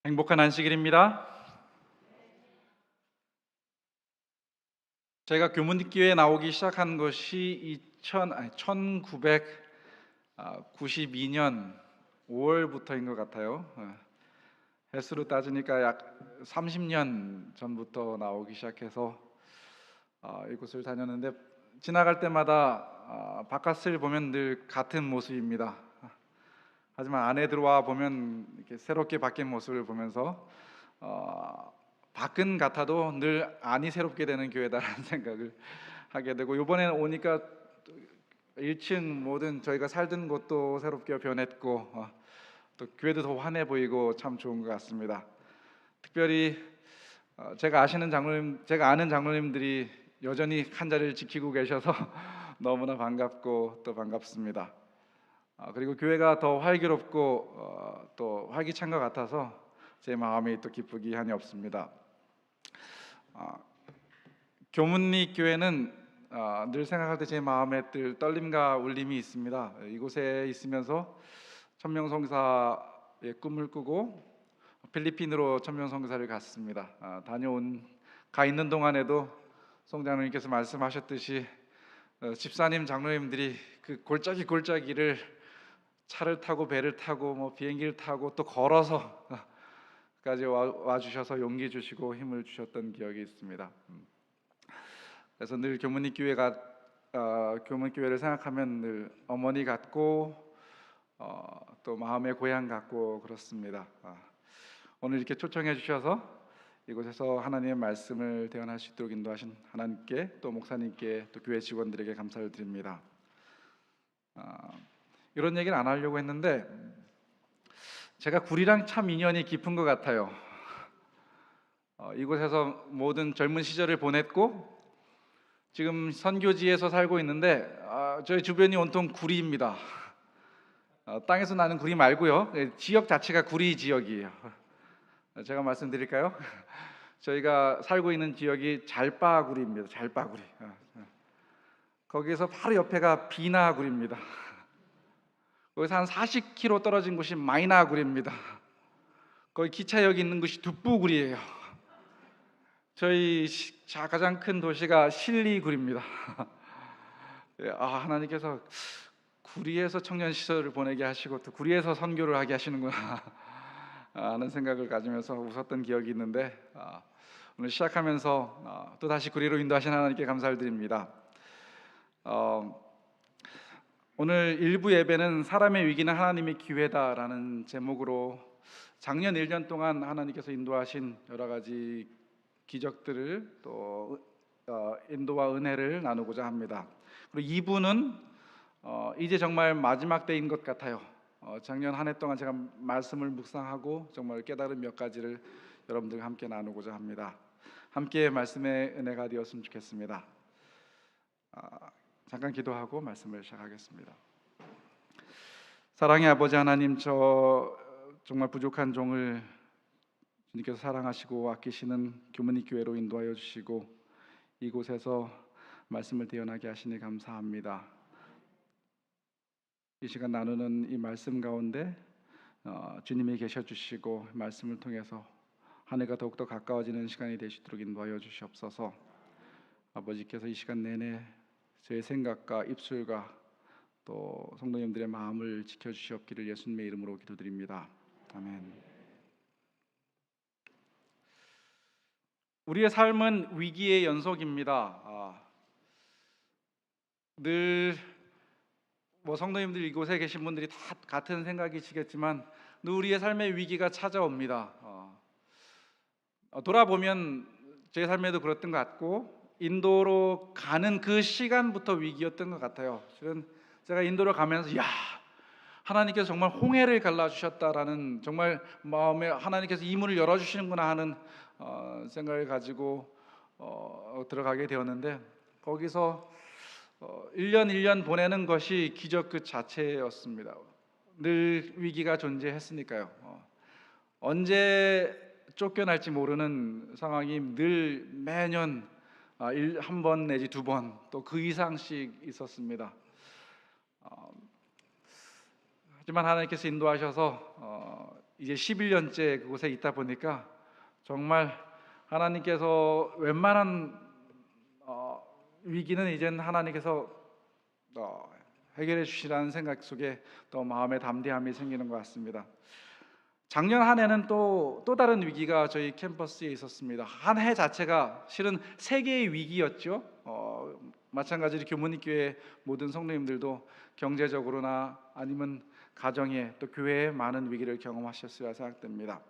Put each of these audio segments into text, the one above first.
행복한 안식일입니다. 제가 교문기회에 나오기 시작한 것이 1992년 5월부터인 것 같아요. 횟수로 따지니까 약 30년 전부터 나오기 시작해서 이곳을 다녔는데, 지나갈 때마다 바깥을 보면 늘 같은 모습입니다. 하지만 안에 들어와 보면 이렇게 새롭게 바뀐 모습을 보면서 밖은 같아도 늘 안이 새롭게 되는 교회다라는 생각을 하게 되고, 이번에 오니까 1층 모든 저희가 살던 곳도 새롭게 변했고, 또 교회도 더 환해 보이고 참 좋은 것 같습니다. 특별히 제가 아는 장로님들이 여전히 한 자리를 지키고 계셔서 너무나 반갑고 또 반갑습니다. 그리고 교회가 더 활기롭고 또 활기찬 것 같아서 제 마음이 또 기쁘기 한이 없습니다. 교문리 교회는 늘 생각할 때 제 마음에 늘 떨림과 울림이 있습니다. 이곳에 있으면서 천명성사의 꿈을 꾸고 필리핀으로 천명성사를 갔습니다. 가 있는 동안에도 송장로님께서 말씀하셨듯이 집사님, 장로님들이 그 골짜기를 차를 타고 배를 타고 비행기를 타고 또 걸어서 까지 와 주셔서 용기 주시고 힘을 주셨던 기억이 있습니다. 그래서 늘 교문교회를 생각하면 늘 어머니 같고 또 마음의 고향 같고 그렇습니다. 오늘 이렇게 초청해 주셔서 이곳에서 하나님의 말씀을 대언할 수 있도록 인도하신 하나님께, 또 목사님께, 또 교회 직원들에게 감사를 드립니다. 이런 얘기를 안 하려고 했는데, 제가 굴이랑 참 인연이 깊은 것 같아요. 이곳에서 모든 젊은 시절을 보냈고 지금 선교지에서 살고 있는데 저희 주변이 온통 구리입니다. 땅에서 나는 구리 말고요, 지역 자체가 구리 지역이에요. 제가 말씀드릴까요? 저희가 살고 있는 지역이 잘빠구리입니다. 잘빠구리. 거기에서 바로 옆에가 비나구리입니다. 거기서 한 40km 떨어진 곳이 마이나구리입니다. 거기 기차역이 있는 곳이 둡부구리예요. 저희 가장 큰 도시가 실리구리입니다. 하나님께서 구리에서 청년 시절을 보내게 하시고 또 구리에서 선교를 하게 하시는구나 하는 생각을 가지면서 웃었던 기억이 있는데, 오늘 시작하면서 또 다시 구리로 인도하신 하나님께 감사를 드립니다. 오늘 일부 예배는 사람의 위기는 하나님의 기회다라는 제목으로 작년 1년 동안 하나님께서 인도하신 여러 가지 기적들을 또 인도와 은혜를 나누고자 합니다. 그리고 2부는 이제 정말 마지막 때인 것 같아요. 작년 한 해 동안 제가 말씀을 묵상하고 정말 깨달은 몇 가지를 여러분들과 함께 나누고자 합니다. 함께 말씀의 은혜가 되었으면 좋겠습니다. 잠깐 기도하고 말씀을 시작하겠습니다. 사랑의 아버지 하나님, 저 정말 부족한 종을 주님께서 사랑하시고 아끼시는 교문리 교회로 인도하여 주시고 이곳에서 말씀을 대언하게 하시니 감사합니다. 이 시간 나누는 이 말씀 가운데 주님이 계셔 주시고 말씀을 통해서 한 해가 더욱더 가까워지는 시간이 되시도록 인도하여 주시옵소서. 아버지께서 이 시간 내내 저의 생각과 입술과 또 성도님들의 마음을 지켜주시옵기를 예수님의 이름으로 기도드립니다. 아멘. 우리의 삶은 위기의 연속입니다. 늘 성도님들 이곳에 계신 분들이 다 같은 생각이시겠지만 늘 우리의 삶의 위기가 찾아옵니다. 돌아보면 제 삶에도 그랬던 것 같고 인도로 가는 그 시간부터 위기였던 것 같아요. 실은 제가 인도로 가면서 하나님께서 정말 홍해를 갈라주셨다라는, 정말 마음에 하나님께서 이 문을 열어주시는구나 하는 생각을 가지고 들어가게 되었는데, 거기서 1년 1년 보내는 것이 기적 그 자체였습니다. 늘 위기가 존재했으니까요. 언제 쫓겨날지 모르는 상황이 늘 매년 한 번 내지 두 번 또 그 이상씩 있었습니다. 하지만 하나님께서 인도하셔서 이제 11년째 그곳에 있다 보니까 정말 하나님께서 웬만한 위기는 이젠 하나님께서 해결해 주시라는 생각 속에 또 마음의 담대함이 생기는 것 같습니다. 작년 한 해는 또 다른 위기가 저희 캠퍼스에 있었습니다. 한 해 자체가 실은 세계의 위기였죠. 마찬가지로 교문익교회 모든 성도님들도 경제적으로나 아니면 가정에 또 교회에 많은 위기를 경험하셨으리라 생각됩니다.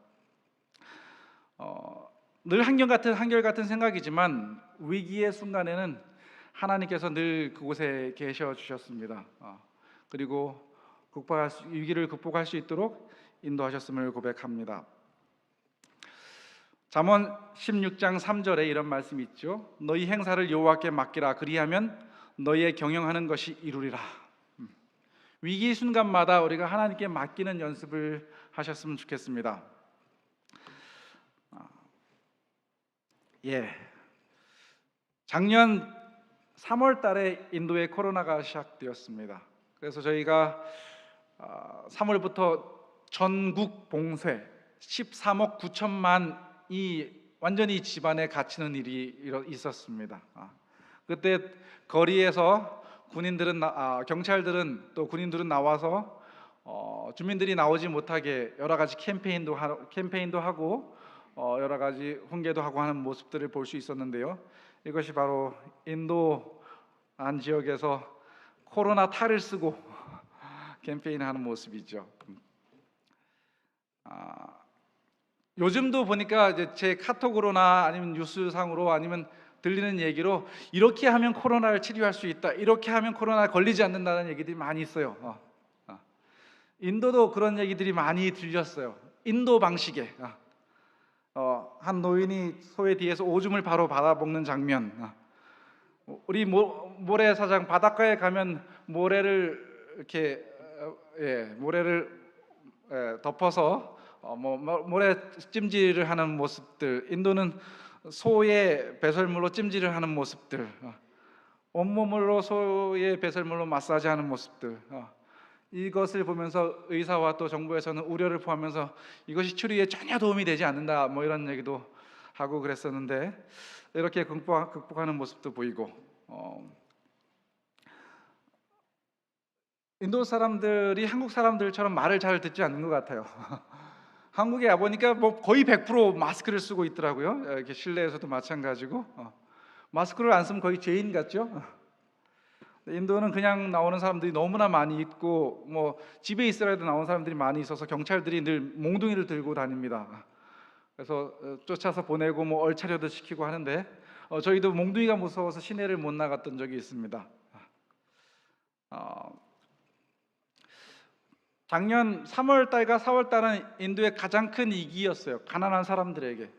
늘 한결같은 생각이지만 위기의 순간에는 하나님께서 늘 그곳에 계셔 주셨습니다. 그리고 위기를 극복할 수 있도록 인도하셨음을 고백합니다. 잠언 16장 3절에 이런 말씀이 있죠. 너희 행사를 여호와께 맡기라. 그리하면 너희의 경영하는 것이 이루리라. 위기 순간마다 우리가 하나님께 맡기는 연습을 하셨으면 좋겠습니다. 작년 3월 달에 인도에 코로나가 시작되었습니다. 그래서 저희가 3월부터 전국 봉쇄 13억 9천만이 완전히 집안에 갇히는 일이 있었습니다. 그때 거리에서 경찰들은 또 군인들은 나와서 주민들이 나오지 못하게 여러 가지 캠페인도 하고 여러 가지 훈계도 하고 하는 모습들을 볼 수 있었는데요. 이것이 바로 인도 안 지역에서 코로나 탈을 쓰고 캠페인하는 모습이죠. 요즘도 보니까 이제 제 카톡으로나 아니면 뉴스상으로 아니면 들리는 얘기로 이렇게 하면 코로나를 치료할 수 있다, 이렇게 하면 코로나 걸리지 않는다는 얘기들이 많이 있어요. 인도도 그런 얘기들이 많이 들렸어요. 인도 방식에 한 노인이 소의 뒤에서 오줌을 바로 받아먹는 장면. 우리 모래사장 바닷가에 가면 모래를 이렇게 덮어서 모래 찜질을 하는 모습들. 인도는 소의 배설물로 찜질을 하는 모습들, 온몸으로 소의 배설물로 마사지하는 모습들. 이것을 보면서 의사와 또 정부에서는 우려를 포함해서 이것이 치료에 전혀 도움이 되지 않는다, 이런 얘기도 하고 그랬었는데, 이렇게 극복하는 모습도 보이고, 인도 사람들이 한국 사람들처럼 말을 잘 듣지 않는 것 같아요. 한국에 와보니까 거의 100% 마스크를 쓰고 있더라고요. 이렇게 실내에서도 마찬가지고 마스크를 안 쓰면 거의 죄인 같죠. 인도는 그냥 나오는 사람들이 너무나 많이 있고 집에 있으라도 나오는 사람들이 많이 있어서 경찰들이 늘 몽둥이를 들고 다닙니다. 그래서 쫓아서 보내고 얼차려도 시키고 하는데 저희도 몽둥이가 무서워서 시내를 못 나갔던 적이 있습니다. 작년 3월 달과 4월 달은 인도의 가장 큰 위기였어요. 가난한 사람들에게.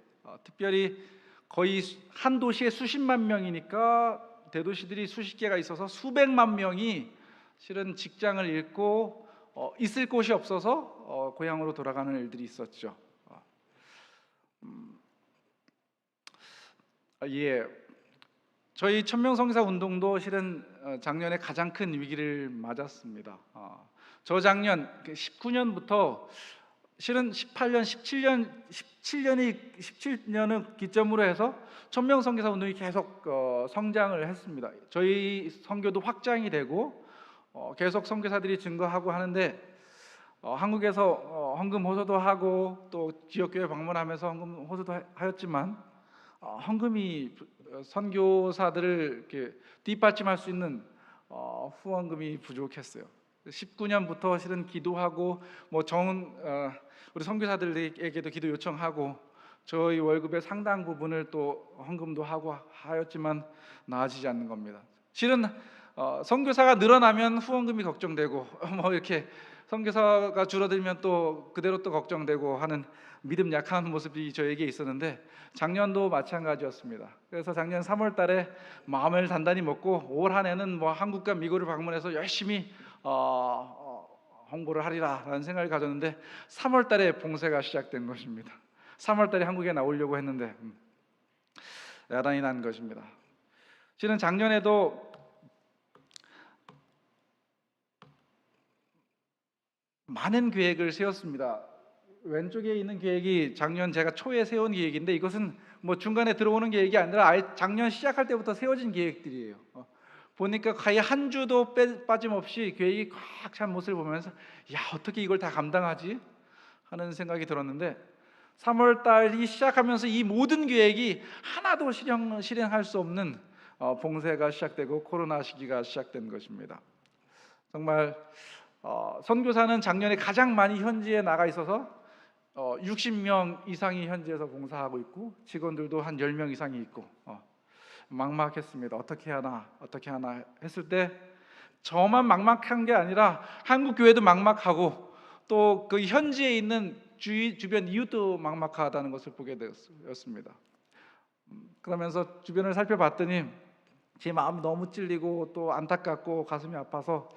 특별히 거의 한 도시에 수십만 명이니까 대도시들이 수십 개가 있어서 수백만 명이 실은 직장을 잃고 있을 곳이 없어서 고향으로 돌아가는 일들이 있었죠. 저희 천명성사 운동도 실은 작년에 가장 큰 위기를 맞았습니다. 저작년 19년부터 실은 17년을 기점으로 해서 천명성사 운동이 계속 성장을 했습니다. 저희 선교도 확장이 되고 계속 선교사들이 증거하고 하는데, 한국에서 헌금 호소도 하고 또 지역교회 방문하면서 헌금 호소도 하였지만 헌금이 선교사들을 이렇게 뒷받침할 수 있는 후원금이 부족했어요. 19년부터 실은 기도하고 우리 선교사들에게도 기도 요청하고 저희 월급의 상당 부분을 또 헌금도 하고 하였지만 나아지지 않는 겁니다. 실은 선교사가 늘어나면 후원금이 걱정되고 이렇게 선교사가 줄어들면 또 그대로 또 걱정되고 하는 믿음 약한 모습이 저에게 있었는데, 작년도 마찬가지였습니다. 그래서 작년 3월 달에 마음을 단단히 먹고 올 한 해는 한국과 미국을 방문해서 열심히 홍보를 하리라라는 생각을 가졌는데 3월 달에 봉쇄가 시작된 것입니다. 3월 달에 한국에 나오려고 했는데 야단이 난 것입니다. 실은 작년에도 많은 계획을 세웠습니다. 왼쪽에 있는 계획이 작년 제가 초에 세운 계획인데 이것은 뭐 중간에 들어오는 계획이 아니라 아예 작년 시작할 때부터 세워진 계획들이에요. 보니까 거의 한 주도 빠짐없이 계획이 꽉 찬 모습을 보면서 야 어떻게 이걸 다 감당하지 하는 생각이 들었는데 3월 달이 시작하면서 이 모든 계획이 하나도 실행할 수 없는 봉쇄가 시작되고 코로나 시기가 시작된 것입니다. 정말 선교사는 작년에 가장 많이 현지에 나가 있어서 60명 이상이 현지에서 봉사하고 있고 직원들도 한 10명 이상이 있고 막막했습니다. 어떻게 하나 했을 때 저만 막막한 게 아니라 한국 교회도 막막하고 또 그 현지에 있는 주변 이웃도 막막하다는 것을 보게 되었습니다. 그러면서 주변을 살펴봤더니 제 마음이 너무 찔리고 또 안타깝고 가슴이 아파서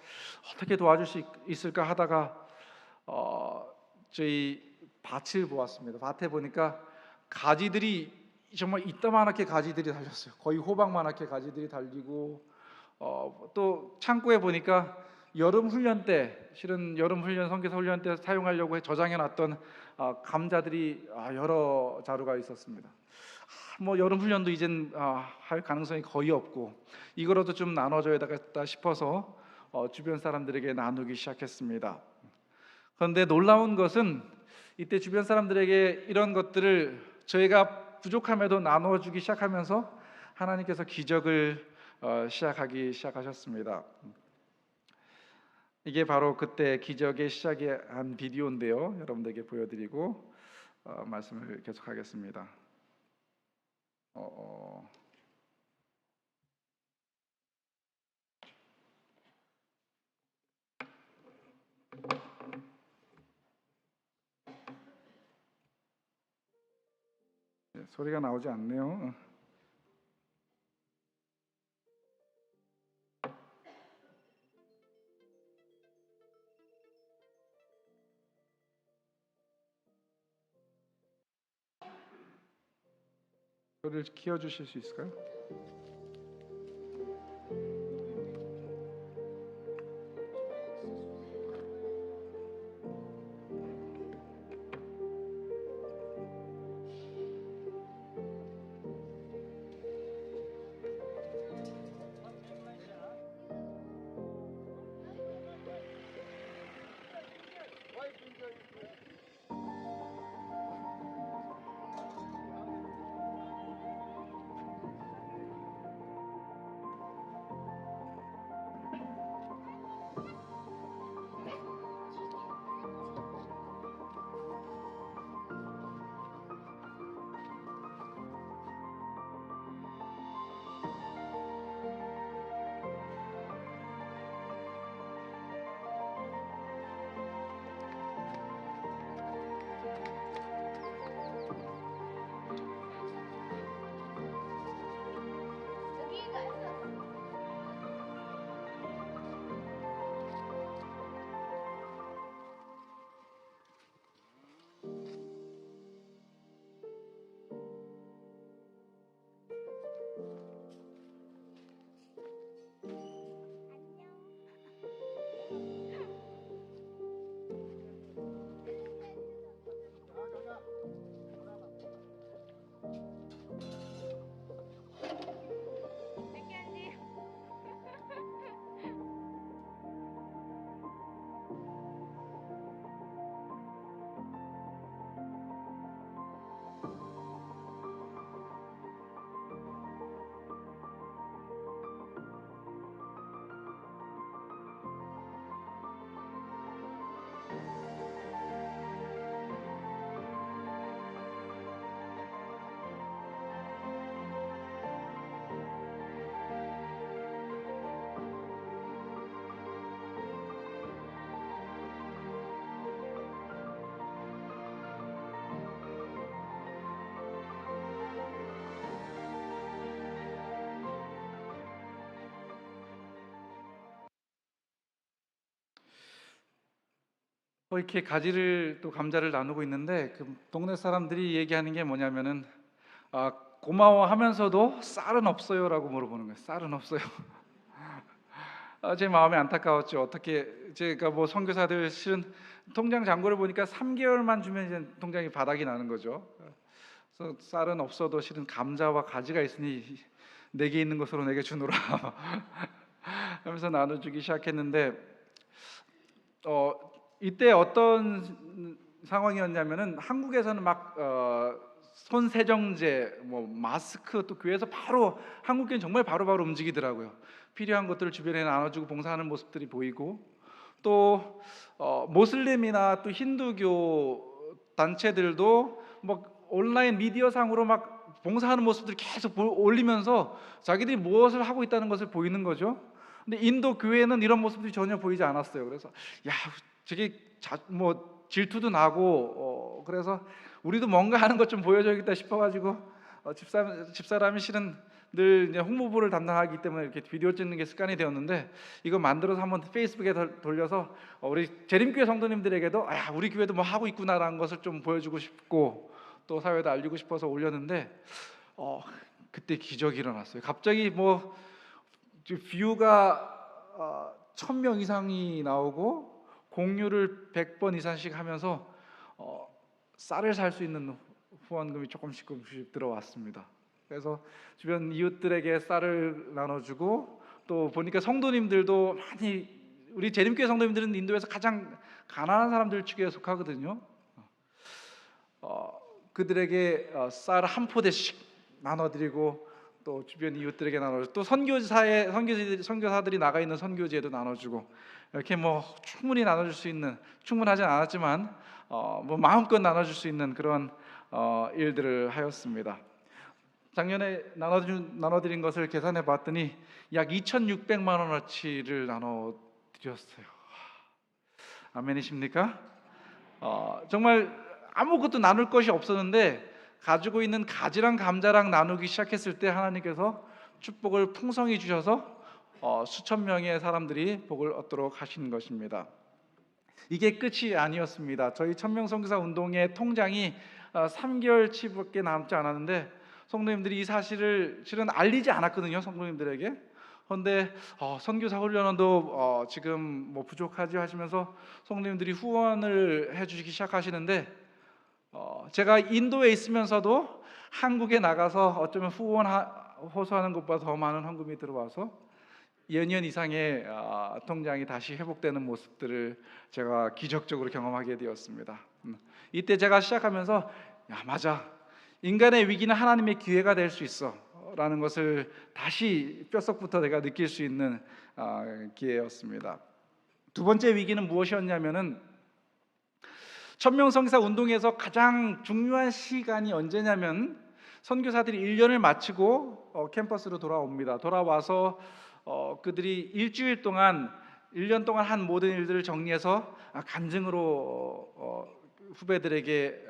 어떻게 도와줄 수 있을까 하다가 저희 밭을 보았습니다. 밭에 보니까 가지들이 정말 이따만하게 가지들이 달렸어요. 거의 호박만하게 가지들이 달리고 또 창고에 보니까 여름 훈련 때 실은 여름 훈련 선교사 훈련 때 사용하려고 저장해 놨던 감자들이 여러 자루가 있었습니다. 뭐 여름 훈련도 이젠 할 가능성이 거의 없고 이거라도 좀 나눠줘야겠다 싶어서 주변 사람들에게 나누기 시작했습니다. 그런데 놀라운 것은 이때 주변 사람들에게 이런 것들을 저희가 부족함에도 나눠주기 시작하면서 하나님께서 기적을 시작하셨습니다. 이게 바로 그때 기적의 시작이 한 비디오인데요. 여러분들에게 보여드리고 말씀을 계속하겠습니다. 소리가 나오지 않네요. 소리를 키워주실 수 있을까요? 이렇게 가지를 또 감자를 나누고 있는데 그 동네 사람들이 얘기하는 게 뭐냐면은 고마워하면서도 쌀은 없어요라고 물어보는 거예요. 쌀은 없어요. 제 마음이 안타까웠죠. 어떻게 제가 뭐 선교사들 실은 통장 잔고를 보니까 3개월만 주면 이제 통장이 바닥이 나는 거죠. 그래서 쌀은 없어도 실은 감자와 가지가 있으니 내게 있는 것으로 내게 주노라 하면서 나눠주기 시작했는데 어, 이때 어떤 상황이었냐면은 한국에서는 막 손세정제, 뭐 마스크, 또 교회에서 바로 한국교회는 정말 바로바로 움직이더라고요. 필요한 것들을 주변에 나눠주고 봉사하는 모습들이 보이고 또 모슬림이나 또 힌두교 단체들도 뭐 온라인 미디어상으로 막 봉사하는 모습들을 계속 올리면서 자기들이 무엇을 하고 있다는 것을 보이는 거죠. 근데 인도 교회는 이런 모습들이 전혀 보이지 않았어요. 그래서 야, 저게 뭐 질투도 나고 그래서 우리도 뭔가 하는 것 좀 보여줘야겠다 싶어가지고 집사람이 실은 늘 이제 홍보부를 담당하기 때문에 이렇게 비디오 찍는 게 습관이 되었는데 이거 만들어서 한번 페이스북에 돌려서 우리 재림교회 성도님들에게도 우리 교회도 뭐 하고 있구나라는 것을 좀 보여주고 싶고 또 사회도 알리고 싶어서 올렸는데 그때 기적이 일어났어요. 갑자기 뭐 뷰가 1000명 이상이 나오고 공유를 100번 이상씩 하면서 쌀을 살 수 있는 후원금이 조금씩 들어왔습니다. 그래서 주변 이웃들에게 쌀을 나눠주고 또 보니까 성도님들도 많이 우리 재림교회 성도님들은 인도에서 가장 가난한 사람들 축에 속하거든요. 그들에게 쌀 한 포대씩 나눠드리고 또 주변 이웃들에게 나눠주고 또 선교사들이 나가 있는 선교지에도 나눠주고 이렇게 뭐 충분히 나눠줄 수 있는 충분하진 않았지만 뭐 마음껏 나눠줄 수 있는 그런 일들을 하였습니다. 작년에 나눠드린 것을 계산해 봤더니 약 2,600만 원어치를 나눠드렸어요. 아멘이십니까? 정말 아무것도 나눌 것이 없었는데 가지고 있는 가지랑 감자랑 나누기 시작했을 때 하나님께서 축복을 풍성히 주셔서 수천 명의 사람들이 복을 얻도록 하신 것입니다. 이게 끝이 아니었습니다. 저희 천명 선교사 운동의 통장이 3개월치밖에 남지 않았는데 성도님들이 이 사실을 실은 알리지 않았거든요. 성도님들에게. 그런데 선교사 훈련원도 지금 뭐 부족하지 하시면서 성도님들이 후원을 해주시기 시작하시는데 제가 인도에 있으면서도 한국에 나가서 어쩌면 호소하는 것보다 더 많은 헌금이 들어와서 2년 이상의 통장이 다시 회복되는 모습들을 제가 기적적으로 경험하게 되었습니다. 이때 제가 시작하면서 맞아, 인간의 위기는 하나님의 기회가 될 수 있어 라는 것을 다시 뼛속부터 내가 느낄 수 있는 기회였습니다. 두 번째 위기는 무엇이었냐면은 천명선교사 운동에서 가장 중요한 시간이 언제냐면 선교사들이 1년을 마치고 캠퍼스로 돌아옵니다. 돌아와서 그들이 일주일 동안 1년 동안 한 모든 일들을 정리해서 간증으로 후배들에게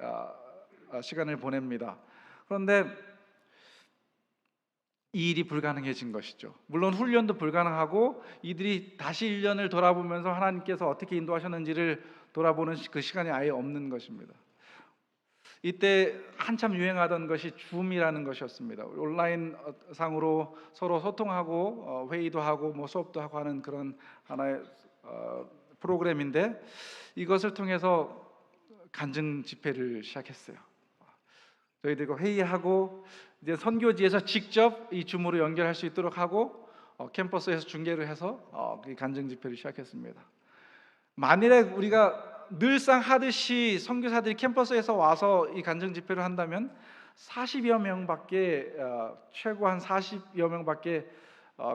시간을 보냅니다. 그런데 이 일이 불가능해진 것이죠. 물론 훈련도 불가능하고 이들이 다시 1년을 돌아보면서 하나님께서 어떻게 인도하셨는지를 돌아보는 그 시간이 아예 없는 것입니다. 이때 한참 유행하던 것이 줌이라는 것이었습니다. 온라인 상으로 서로 소통하고 회의도 하고 뭐 수업도 하고 하는 그런 하나의 프로그램인데 이것을 통해서 간증 집회를 시작했어요. 저희들과 회의하고 이제 선교지에서 직접 이 줌으로 연결할 수 있도록 하고 캠퍼스에서 중계를 해서 간증 집회를 시작했습니다. 만일에 우리가 늘상 하듯이 선교사들이 캠퍼스에서 와서 이 간증 집회를 한다면 40여 명밖에 최고 한 40여 명밖에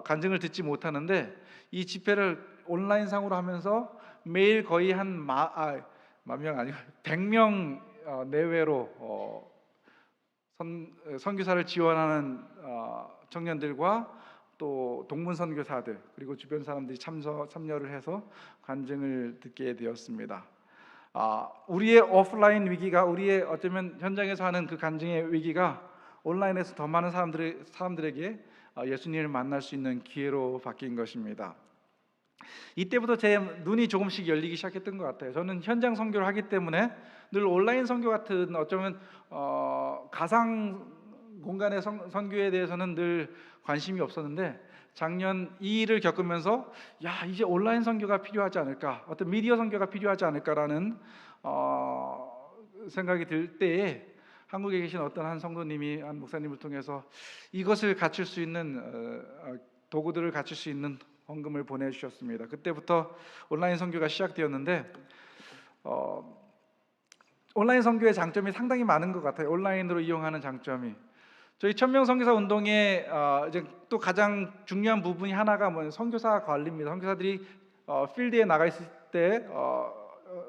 간증을 듣지 못하는데 이 집회를 온라인상으로 하면서 매일 거의 한 만 명 아니고 100명 내외로 선교사를 지원하는 청년들과 또 동문 선교사들 그리고 주변 사람들이 참여를 해서 간증을 듣게 되었습니다. 우리의 오프라인 위기가 우리의 어쩌면 현장에서 하는 그 간증의 위기가 온라인에서 더 많은 사람들에게 예수님을 만날 수 있는 기회로 바뀐 것입니다. 이때부터 제 눈이 조금씩 열리기 시작했던 것 같아요. 저는 현장 선교를 하기 때문에 늘 온라인 선교 같은 어쩌면 가상 공간의 선교에 대해서는 늘 관심이 없었는데 작년 이 일을 겪으면서 야 이제 온라인 선교가 필요하지 않을까, 어떤 미디어 선교가 필요하지 않을까라는 생각이 들 때에 한국에 계신 어떤 한 성도님이 한 목사님을 통해서 이것을 갖출 수 있는 도구들을 갖출 수 있는 헌금을 보내주셨습니다. 그때부터 온라인 선교가 시작되었는데 온라인 선교의 장점이 상당히 많은 것 같아요. 온라인으로 이용하는 장점이 저희 천명 선교사 운동의 이제 또 가장 중요한 부분이 하나가 선교사 관리입니다. 선교사들이 필드에 나가 있을 때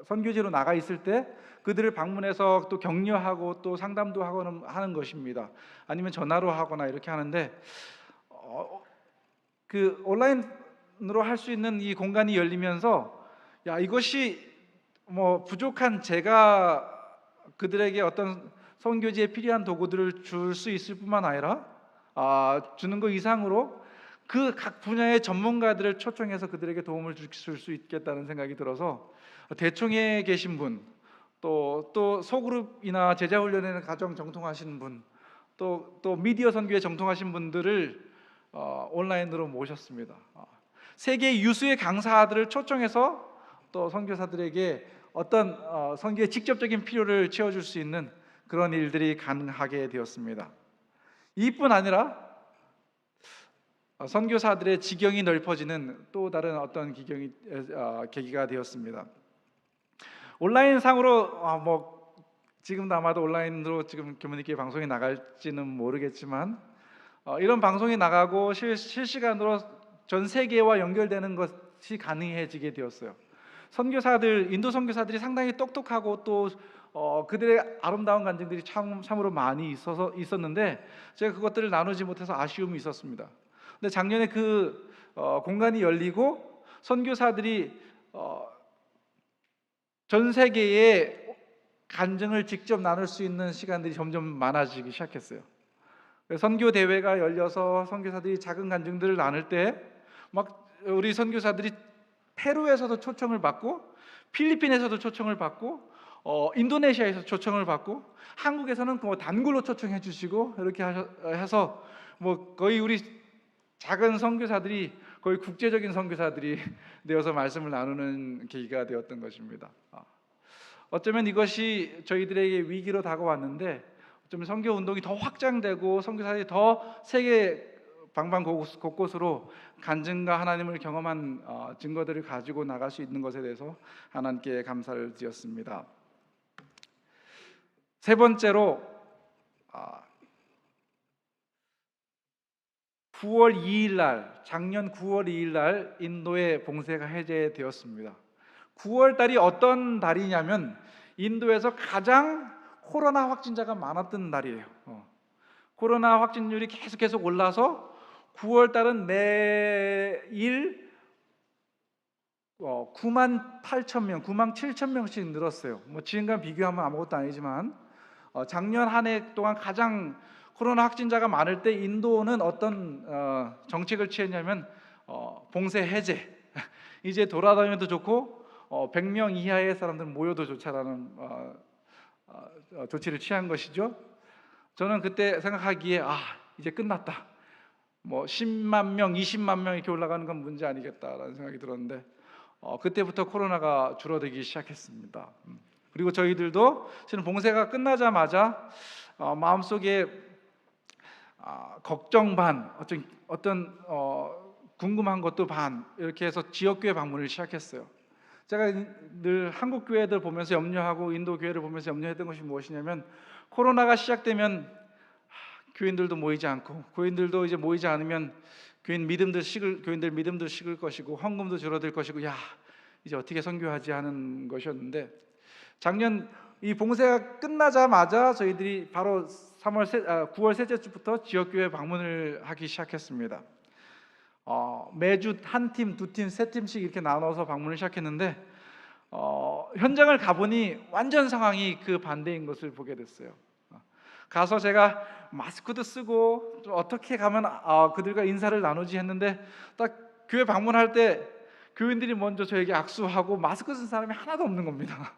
선교지로 나가 있을 때 그들을 방문해서 또 격려하고 또 상담도 하는 것입니다. 아니면 전화로 하거나 이렇게 하는데 그 온라인으로 할 수 있는 이 공간이 열리면서 야 이것이 뭐 부족한 제가 그들에게 어떤 선교지에 필요한 도구들을 줄 수 있을 뿐만 아니라 주는 것 이상으로 그 각 분야의 전문가들을 초청해서 그들에게 도움을 줄 수 있겠다는 생각이 들어서 대총회에 계신 분, 또 소그룹이나 제자훈련에는 가장 정통하신 분, 또 미디어 선교에 정통하신 분들을 온라인으로 모셨습니다. 세계 유수의 강사들을 초청해서 또 선교사들에게 어떤 선교의 직접적인 필요를 채워줄 수 있는 그런 일들이 가능하게 되었습니다. 이뿐 아니라 선교사들의 지경이 넓어지는 또 다른 어떤 계기가 되었습니다. 온라인 상으로 뭐 지금도 아마도 온라인으로 지금 교문님께 방송이 나갈지는 모르겠지만 이런 방송이 나가고 실시간으로 전 세계와 연결되는 것이 가능해지게 되었어요. 선교사들, 인도 선교사들이 상당히 똑똑하고 또 그들의 아름다운 간증들이 참으로 많이 있었는데 제가 그것들을 나누지 못해서 아쉬움이 있었습니다. 근데 작년에 그 공간이 열리고 선교사들이 전 세계에 간증을 직접 나눌 수 있는 시간들이 점점 많아지기 시작했어요. 선교 대회가 열려서 선교사들이 작은 간증들을 나눌 때 막 우리 선교사들이 페루에서도 초청을 받고 필리핀에서도 초청을 받고 인도네시아에서 초청을 받고 한국에서는 뭐 단골로 초청해 주시고 이렇게 해서 뭐 거의 우리 작은 선교사들이 거의 국제적인 선교사들이 되어서 말씀을 나누는 계기가 되었던 것입니다. 어쩌면 이것이 저희들에게 위기로 다가왔는데 어쩌면 선교 운동이 더 확장되고 선교사들이 더 세계 방방곳곳으로 간증과 하나님을 경험한 증거들을 가지고 나갈 수 있는 것에 대해서 하나님께 감사를 드렸습니다. 세 번째로 9월 2일 날, 작년 9월 2일 날 인도의 봉쇄가 해제되었습니다. 9월 달이 어떤 달이냐면 인도에서 가장 코로나 확진자가 많았던 달이에요. 코로나 확진율이 계속 올라서 9월 달은 매일 9만 8천 명, 9만 7천 명씩 늘었어요. 뭐 지금과 비교하면 아무것도 아니지만 작년 한 해 동안 가장 코로나 확진자가 많을 때 인도는 어떤 정책을 취했냐면 봉쇄 해제. 이제 돌아다녀도 좋고 100명 이하의 사람들은 모여도 좋다라는 조치를 취한 것이죠. 저는 그때 생각하기에 이제 끝났다. 뭐 10만 명, 20만 명 이렇게 올라가는 건 문제 아니겠다라는 생각이 들었는데 그때부터 코로나가 줄어들기 시작했습니다. 그리고 저희들도 지금 봉쇄가 끝나자마자 마음속에 걱정 반, 어떤 궁금한 것도 반 이렇게 해서 지역교회 방문을 시작했어요. 제가 늘 한국 교회들 보면서 염려하고 인도 교회를 보면서 염려했던 것이 무엇이냐면 코로나가 시작되면 교인들도 모이지 않고 교인들도 이제 모이지 않으면 교인들 믿음도 식을 것이고 헌금도 줄어들 것이고 이제 어떻게 선교하지 하는 것이었는데 작년 이 봉쇄가 끝나자마자 저희들이 바로 9월 셋째 주부터 지역교회 방문을 하기 시작했습니다. 매주 한 팀, 두 팀, 세 팀씩 이렇게 나눠서 방문을 시작했는데 현장을 가보니 완전 상황이 그 반대인 것을 보게 됐어요. 가서 제가 마스크도 쓰고 좀 어떻게 가면 그들과 인사를 나누지 했는데 딱 교회 방문할 때 교인들이 먼저 저에게 악수하고 마스크 쓴 사람이 하나도 없는 겁니다.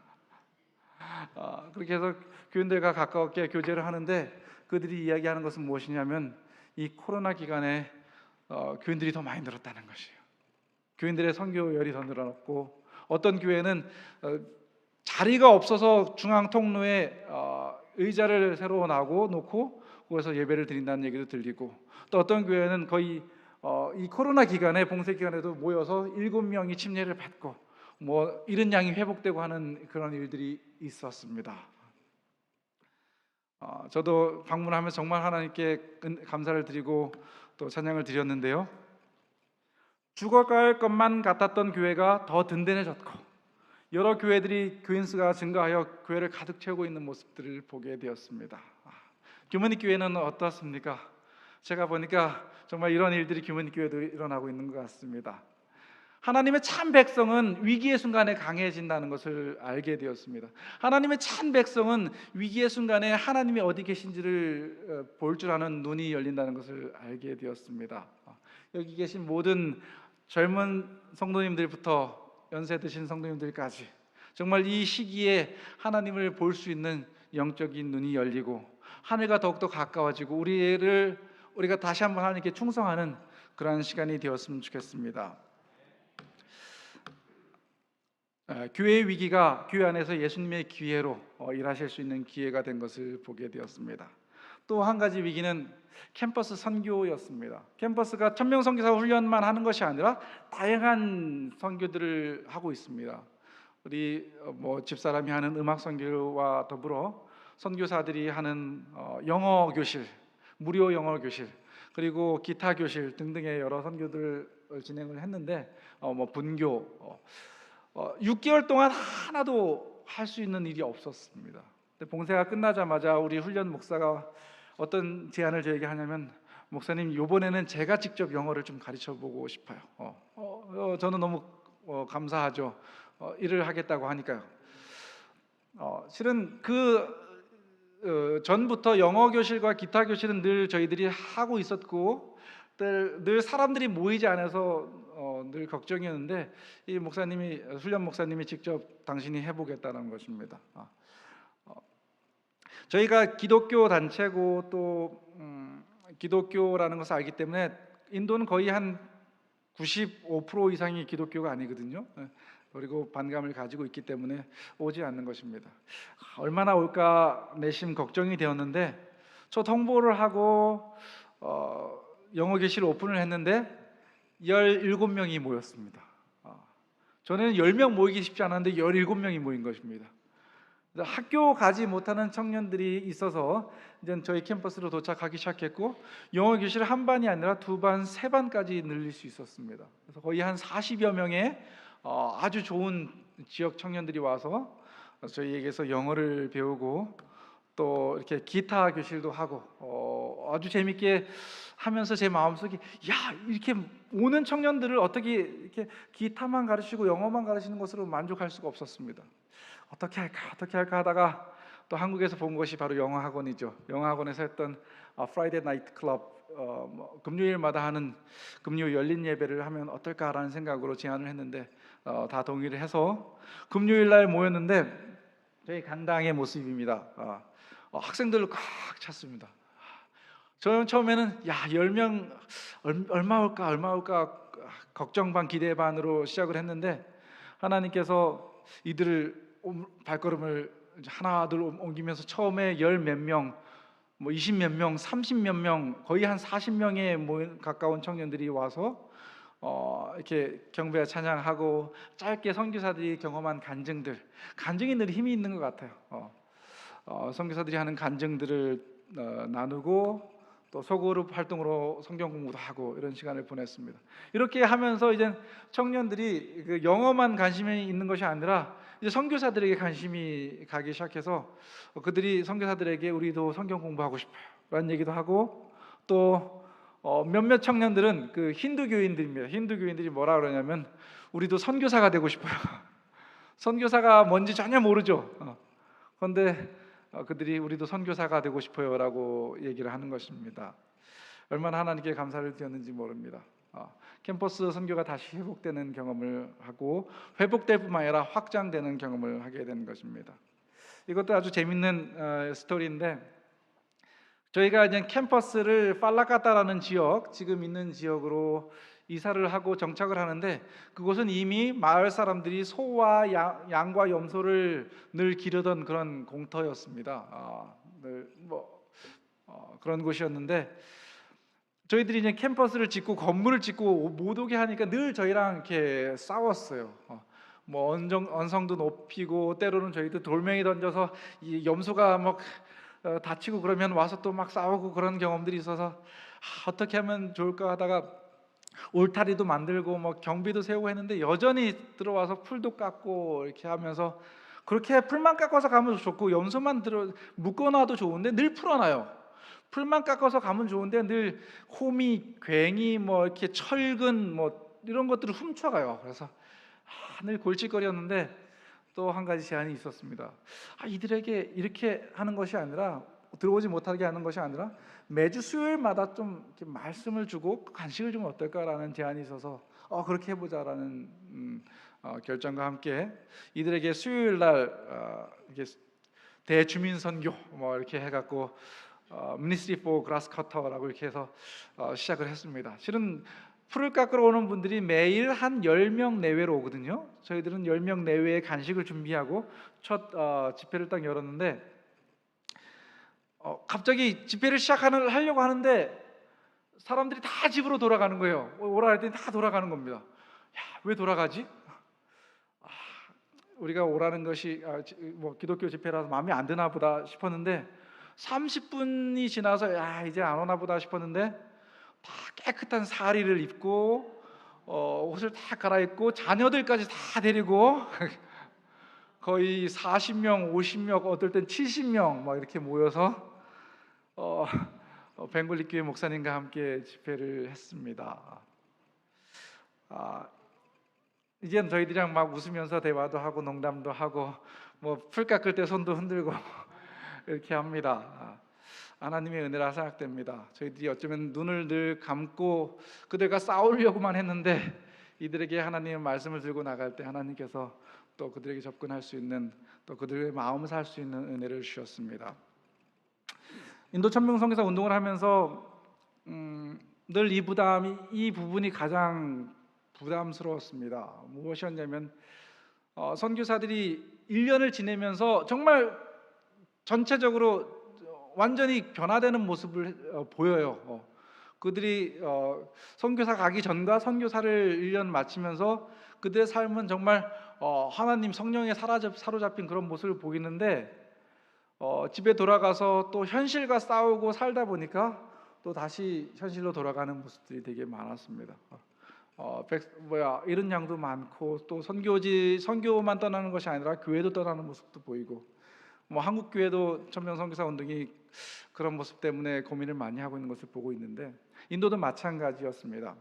그렇게 해서 교인들과 가깝게 교제를 하는데 그들이 이야기하는 것은 무엇이냐면 이 코로나 기간에 교인들이 더 많이 늘었다는 것이에요. 교인들의 선교열이 더 늘어났고, 어떤 교회는 자리가 없어서 중앙 통로에 의자를 새로 놓고 거기서 예배를 드린다는 얘기도 들리고, 또 어떤 교회는 거의 이 코로나 기간에, 봉쇄 기간에도 모여서 7명이 침례를 받고 뭐 이런 양이 회복되고 하는 그런 일들이 있었습니다. 저도 방문하면서 정말 하나님께 감사를 드리고 또 찬양을 드렸는데요, 죽어갈 것만 같았던 교회가 더 든든해졌고, 여러 교회들이 교인 수가 증가하여 교회를 가득 채우고 있는 모습들을 보게 되었습니다. 규모닉 교회는 어떻습니까? 제가 보니까 정말 이런 일들이 규모닉 교회도 일어나고 있는 것 같습니다. 하나님의 참 백성은 위기의 순간에 강해진다는 것을 알게 되었습니다. 하나님의 참 백성은 위기의 순간에 하나님이 어디 계신지를 볼 줄 아는 눈이 열린다는 것을 알게 되었습니다. 여기 계신 모든 젊은 성도님들부터 연세 드신 성도님들까지 정말 이 시기에 하나님을 볼 수 있는 영적인 눈이 열리고 하늘과 더욱더 가까워지고 우리가 다시 한번 하나님께 충성하는 그러한 시간이 되었으면 좋겠습니다. 교회의 위기가 교회 안에서 예수님의 기회로 일하실 수 있는 기회가 된 것을 보게 되었습니다. 또 한 가지 위기는 캠퍼스 선교였습니다. 캠퍼스가 1000명 선교사 훈련만 하는 것이 아니라 다양한 선교들을 하고 있습니다. 우리 집사람이 하는 음악 선교와 더불어 선교사들이 하는 영어 교실, 무료 영어 교실, 그리고 기타 교실 등등의 여러 선교들을 진행을 했는데 분교 6개월 동안 하나도 할 수 있는 일이 없었습니다. 봉쇄가 끝나자마자 우리 훈련 목사가 어떤 제안을 저에게 하냐면, 목사님, 이번에는 제가 직접 영어를 좀 가르쳐 보고 싶어요. 저는 너무 감사하죠. 일을 하겠다고 하니까요. 실은 전부터 영어 교실과 기타 교실은 늘 저희들이 하고 있었고, 늘 사람들이 모이지 않아서 늘 걱정이었는데, 이 훈련 목사님이 직접 당신이 해보겠다는 것입니다. 저희가 기독교 단체고 또 기독교라는 것을 알기 때문에 인도는 거의 한 95% 이상이 기독교가 아니거든요. 그리고 반감을 가지고 있기 때문에 오지 않는 것입니다. 얼마나 올까 내심 걱정이 되었는데, 첫 홍보를 하고 영어 교실 오픈을 했는데 17명이 모였습니다. 전에는 10명 모이기 쉽지 않았는데 17명이 모인 것입니다. 학교 가지 못하는 청년들이 있어서 이제 저희 캠퍼스로 도착하기 시작했고, 영어 교실 한 반이 아니라 두 반, 세 반까지 늘릴 수 있었습니다. 그래서 거의 한 40여 명의 아주 좋은 지역 청년들이 와서 저희에게서 영어를 배우고, 또 이렇게 기타 교실도 하고 아주 재밌게 하면서 제 마음속에, 이렇게 오는 청년들을 어떻게 이렇게 기타만 가르치고 영어만 가르치는 것으로 만족할 수가 없었습니다. 어떻게 할까 하다가 또 한국에서 본 것이 바로 영어 학원이죠. 영어 학원에서 했던 프라이데이 나이트 클럽, 금요일마다 하는 금요 열린 예배를 하면 어떨까라는 생각으로 제안을 했는데 다 동의를 해서 금요일 날 모였는데, 저희 강당의 모습입니다. 학생들로 꽉 찼습니다. 저는 처음에는 10명 얼마 올까 걱정 반 기대 반으로 시작을 했는데, 하나님께서 이들을 발걸음을 하나 둘 옮기면서 처음에 10몇 명, 20몇 명, 30몇 명, 거의 한 40명에 가까운 청년들이 와서 이렇게 경배와 찬양하고, 짧게 선교사들이 경험한 간증이 늘 힘이 있는 것 같아요. 선교사들이 하는 간증들을 나누고, 또 소그룹 활동으로 성경 공부도 하고 이런 시간을 보냈습니다. 이렇게 하면서 이제 청년들이 그 영어만 관심이 있는 것이 아니라 이제 선교사들에게 관심이 가기 시작해서, 그들이 선교사들에게 우리도 성경 공부하고 싶어요라는 얘기도 하고, 또 몇몇 청년들은 그 힌두 교인들입니다. 힌두 교인들이 뭐라 그러냐면, 우리도 선교사가 되고 싶어요. 선교사가 뭔지 전혀 모르죠. 그런데 그들이 우리도 선교사가 되고 싶어요라고 얘기를 하는 것입니다. 얼마나 하나님께 감사를 드렸는지 모릅니다. 캠퍼스 선교가 다시 회복되는 경험을 하고, 회복될 뿐만 아니라 확장되는 경험을 하게 되는 것입니다. 이것도 아주 재밌는 스토리인데, 저희가 이제 캠퍼스를 팔라카타라는 지역, 지금 있는 지역으로 이사를 하고 정착을 하는데, 그곳은 이미 마을 사람들이 소와 양과 염소를 늘 기르던 그런 공터였습니다. 늘뭐 그런 곳이었는데, 저희들이 이제 캠퍼스를 짓고 건물을 짓고 못 오게 하니까 늘 저희랑 이렇게 싸웠어요. 뭐 언성도 높이고, 때로는 저희도 돌멩이 던져서 이 염소가 막 다치고 그러면 와서 또 막 싸우고 그런 경험들이 있어서, 어떻게 하면 좋을까 하다가 울타리도 만들고 뭐 경비도 세우고 했는데, 여전히 들어와서 풀도 깎고 이렇게 하면서, 그렇게 풀만 깎아서 가면 좋고 염소만 묶어놔도 좋은데 늘 풀어놔요. 풀만 깎아서 가면 좋은데 늘 호미, 괭이, 뭐 이렇게 철근 뭐 이런 것들을 훔쳐가요. 그래서 늘 골칫거리였는데, 또 한 가지 제안이 있었습니다. 이들에게 이렇게 하는 것이 아니라, 들어오지 못하게 하는 것이 아니라 매주 수요일마다 좀 이렇게 말씀을 주고 간식을 주면 어떨까라는 제안이 있어서 그렇게 해보자라는 결정과 함께 이들에게 수요일 날 이렇게 대주민 선교 뭐 이렇게 해갖고 Ministry for Grasscutter라고 이렇게 해서 시작을 했습니다. 실은 풀을 깎으러 오는 분들이 매일 한 10명 내외로 오거든요. 저희들은 10명 내외의 간식을 준비하고 첫 집회를 딱 열었는데, 갑자기 집회를 하려고 하는데 사람들이 다 집으로 돌아가는 거예요. 오라 했더니 다 돌아가는 겁니다. 왜 돌아가지? 우리가 오라는 것이 뭐 기독교 집회라서 마음에 안 드나 보다 싶었는데, 30분이 지나서 이제 안 오나 보다 싶었는데, 다 깨끗한 사리를 입고 옷을 다 갈아입고 자녀들까지 다 데리고 거의 40명, 50명, 어떨 땐 70명 막 이렇게 모여서 벵골리 교회 목사님과 함께 집회를 했습니다. 이제는 저희들이랑 막 웃으면서 대화도 하고 농담도 하고 뭐 풀 깎을 때 손도 흔들고 이렇게 합니다. 하나님의 은혜라 생각됩니다. 저희들이 어쩌면 눈을 늘 감고 그들과 싸우려고만 했는데, 이들에게 하나님의 말씀을 들고 나갈 때 하나님께서 또 그들에게 접근할 수 있는, 또 그들의 마음을 살 수 있는 은혜를 주셨습니다. 인도 천명선교사 운동을 하면서 늘 이 부분이 가장 부담스러웠습니다. 무엇이었냐면, 선교사들이 1년을 지내면서 정말 전체적으로 완전히 변화되는 모습을 보여요. 그들이 선교사 가기 전과 선교사를 1년 마치면서 그들의 삶은 정말 하나님 성령에 사로잡힌 그런 모습을 보이는데, 집에 돌아가서 또 현실과 싸우고 살다 보니까 또 다시 현실로 돌아가는 모습들이 되게 많았습니다. 잃은 양도 많고, 또 선교만 떠나는 것이 아니라 교회도 떠나는 모습도 보이고, 뭐 한국 교회도 천명선교사 운동이 그런 모습 때문에 고민을 많이 하고 있는 것을 보고 있는데, 인도도 마찬가지였습니다.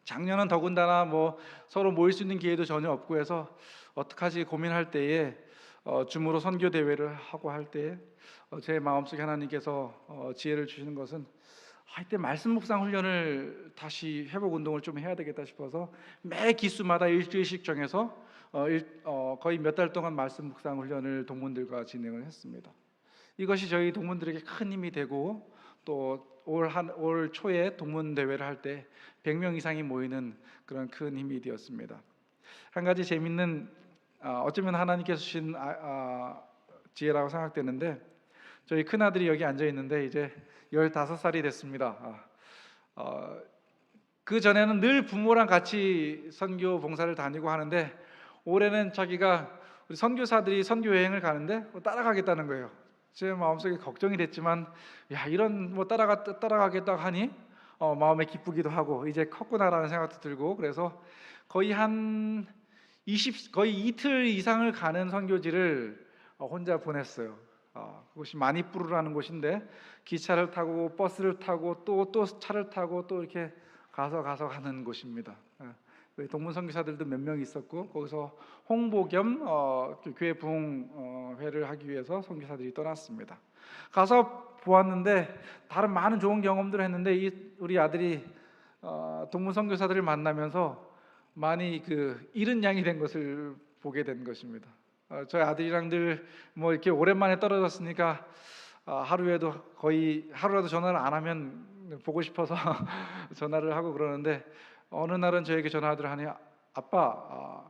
작년은 더군다나 뭐 서로 모일 수 있는 기회도 전혀 없고 해서 어떡하지 고민할 때에 줌으로 선교 대회를 하고 할 때에 제 마음속에 하나님께서 지혜를 주시는 것은, 이때 말씀 묵상 훈련을 다시 회복 운동을 좀 해야 되겠다 싶어서 매 기수마다 일주일씩 정해서 거의 몇 달 동안 말씀 묵상 훈련을 동문들과 진행을 했습니다. 이것이 저희 동문들에게 큰 힘이 되고, 또 올 초에 동문 대회를 할 때 100명 이상이 모이는 그런 큰 힘이 되었습니다. 한 가지 재밌는 어쩌면 하나님께서 주신 지혜라고 생각되는데, 저희 큰 아들이 여기 앉아 있는데 이제 15살이 됐습니다. 그 전에는 늘 부모랑 같이 선교 봉사를 다니고 하는데, 올해는 자기가 우리 선교사들이 선교 여행을 가는데 따라가겠다는 거예요. 제 마음속에 걱정이 됐지만, 이런 뭐 따라가겠다 하니 마음에 기쁘기도 하고, 이제 컸구나라는 생각도 들고, 그래서 거의 거의 이틀 이상을 가는 선교지를 혼자 보냈어요. 그곳이 마니푸르라는 곳인데, 기차를 타고 버스를 타고 또 차를 타고 또 이렇게 가서 가는 곳입니다. 동문 선교사들도 몇 명 있었고, 거기서 홍보 겸 교회 부흥회를 하기 위해서 선교사들이 떠났습니다. 가서 보았는데 다른 많은 좋은 경험들을 했는데, 우리 아들이 동문 선교사들을 만나면서 많이 잃은 양이 된 것을 보게 된 것입니다. 저희 아들이랑 늘 뭐 이렇게 오랜만에 떨어졌으니까 하루에도 거의 하루라도 전화를 안 하면 보고 싶어서 전화를 하고 그러는데, 어느 날은 저에게 전화를 하니, 아빠,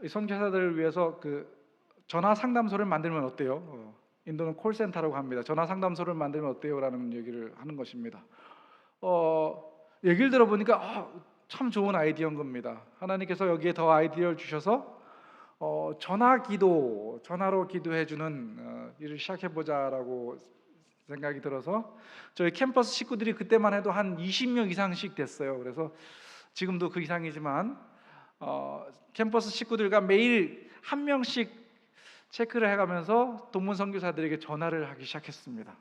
이 선교사들을 위해서 그 전화 상담소를 만들면 어때요? 인도는 콜센터라고 합니다. 전화 상담소를 만들면 어때요?라는 얘기를 하는 것입니다. 얘기를 들어보니까 참 좋은 아이디어인 겁니다. 하나님께서 여기에 더 아이디어를 주셔서 전화로 기도해주는 일을 시작해보자라고 생각이 들어서, 저희 캠퍼스 식구들이 그때만 해도 한 20명 이상씩 됐어요. 그래서 지금도 그 이상이지만 캠퍼스 식구들과 매일 한 명씩 체크를 해가면서 동문 선교사들에게 전화를 하기 시작했습니다.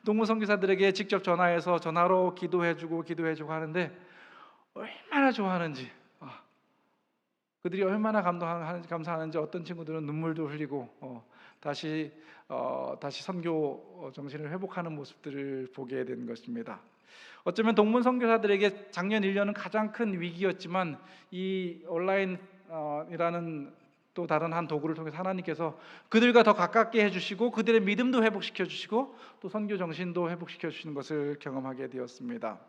동문 선교사들에게 직접 전화해서 전화로 기도해주고 하는데, 얼마나 좋아하는지, 그들이 얼마나 감사하는지, 어떤 친구들은 눈물도 흘리고 다시 선교 정신을 회복하는 모습들을 보게 된 것입니다. 어쩌면 동문 선교사들에게 작년 1년은 가장 큰 위기였지만, 이 온라인이라는 또 다른 한 도구를 통해서 하나님께서 그들과 더 가깝게 해주시고, 그들의 믿음도 회복시켜 주시고, 또 선교 정신도 회복시켜 주시는 것을 경험하게 되었습니다.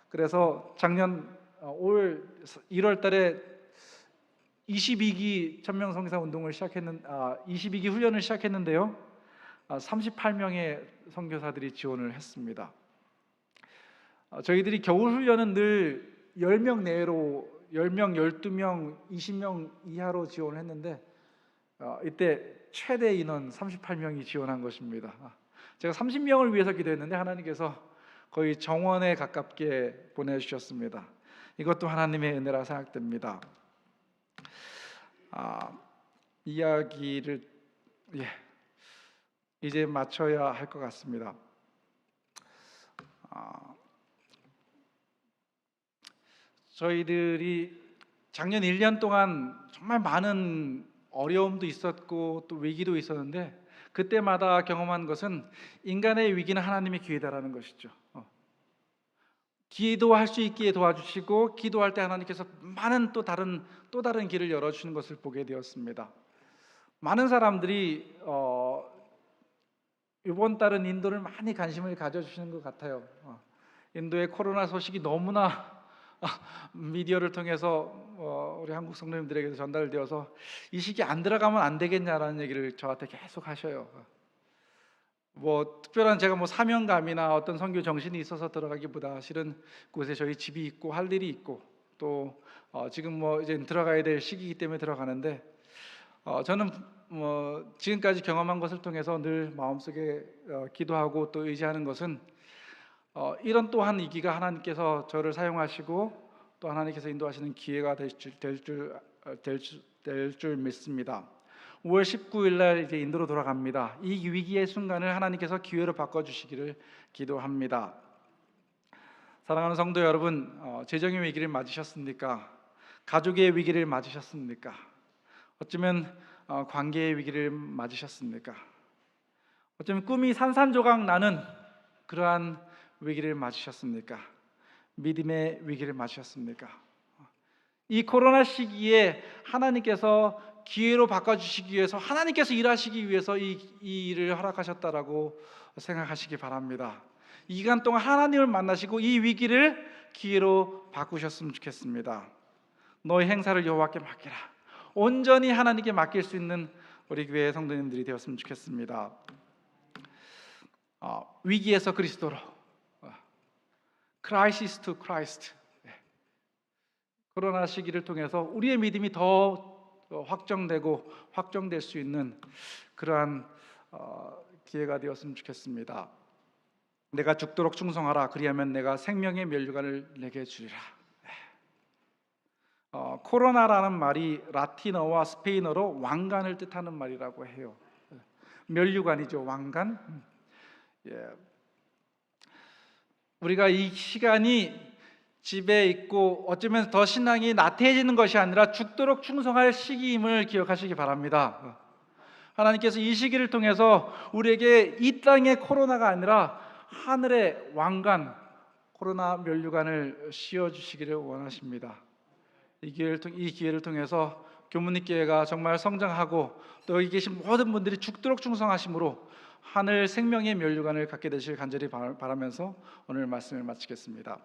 그래서 작년 올 1월 달에 22기 천명 선교사 운동을 22기 훈련을 시작했는데요, 38명의 선교사들이 지원을 했습니다. 저희들이 겨울 훈련은 늘 10명 내로, 10명, 12명, 20명 이하로 지원을 했는데, 이때 최대 인원 38명이 지원한 것입니다. 제가 30명을 위해서 기도했는데 하나님께서 거의 정원에 가깝게 보내주셨습니다. 이것도 하나님의 은혜라 생각됩니다. 이야기를 이제 마쳐야 할 것 같습니다. 저희들이 작년 1년 동안 정말 많은 어려움도 있었고 또 위기도 있었는데, 그때마다 경험한 것은 인간의 위기는 하나님의 기회다라는 것이죠. 기도할 수 있게 도와주시고, 기도할 때 하나님께서 많은 또 다른 길을 열어주시는 것을 보게 되었습니다. 많은 사람들이 이번 달은 인도를 많이 관심을 가져주시는 것 같아요. 인도의 코로나 소식이 너무나 미디어를 통해서 우리 한국 성도님들에게도 전달되어서 이 시기 안 들어가면 안 되겠냐라는 얘기를 저한테 계속 하셔요. 특별한 제가 사명감이나 어떤 선교 정신이 있어서 들어가기보다, 실은 그곳에 저희 집이 있고 할 일이 있고, 또 지금 이제 들어가야 될 시기이기 때문에 들어가는데, 저는 지금까지 경험한 것을 통해서 늘 마음속에 기도하고 또 의지하는 것은, 이런 또한 위기가 하나님께서 저를 사용하시고 또 하나님께서 인도하시는 기회가 될 줄 믿습니다. 5월 19일 날 이제 인도로 돌아갑니다. 이 위기의 순간을 하나님께서 기회로 바꿔주시기를 기도합니다. 사랑하는 성도 여러분, 재정의 위기를 맞으셨습니까? 가족의 위기를 맞으셨습니까? 어쩌면 관계의 위기를 맞으셨습니까? 어쩌면 꿈이 산산조각 나는 그러한 위기를 맞으셨습니까? 믿음의 위기를 맞으셨습니까? 이 코로나 시기에 하나님께서 기회로 바꿔주시기 위해서, 하나님께서 일하시기 위해서 이 일을 허락하셨다라고 생각하시기 바랍니다. 이 기간 동안 하나님을 만나시고 이 위기를 기회로 바꾸셨으면 좋겠습니다. 너의 행사를 여호와께 맡기라. 온전히 하나님께 맡길 수 있는 우리 교회 성도님들이 되었으면 좋겠습니다. 위기에서 그리스도로, 크라이시스 투 크라이스트. 코로나 시기를 통해서 우리의 믿음이 더 확정되고 확정될 수 있는 그러한 기회가 되었으면 좋겠습니다. 내가 죽도록 충성하라. 그리하면 내가 생명의 면류관을 내게 주리라. 코로나라는 말이 라틴어와 스페인어로 왕관을 뜻하는 말이라고 해요. 면류관이죠, 왕관. 우리가 이 시간이 집에 있고 어쩌면 더 신앙이 나태해지는 것이 아니라 죽도록 충성할 시기임을 기억하시기 바랍니다. 하나님께서 이 시기를 통해서 우리에게 이 땅의 코로나가 아니라 하늘의 왕관, 코로나 면류관을 씌워주시기를 원하십니다. 이 기회를 통해서 교문리교회가 정말 성장하고 또 여기 계신 모든 분들이 죽도록 충성하심으로 하늘 생명의 면류관을 갖게 되실 간절히 바라면서 오늘 말씀을 마치겠습니다.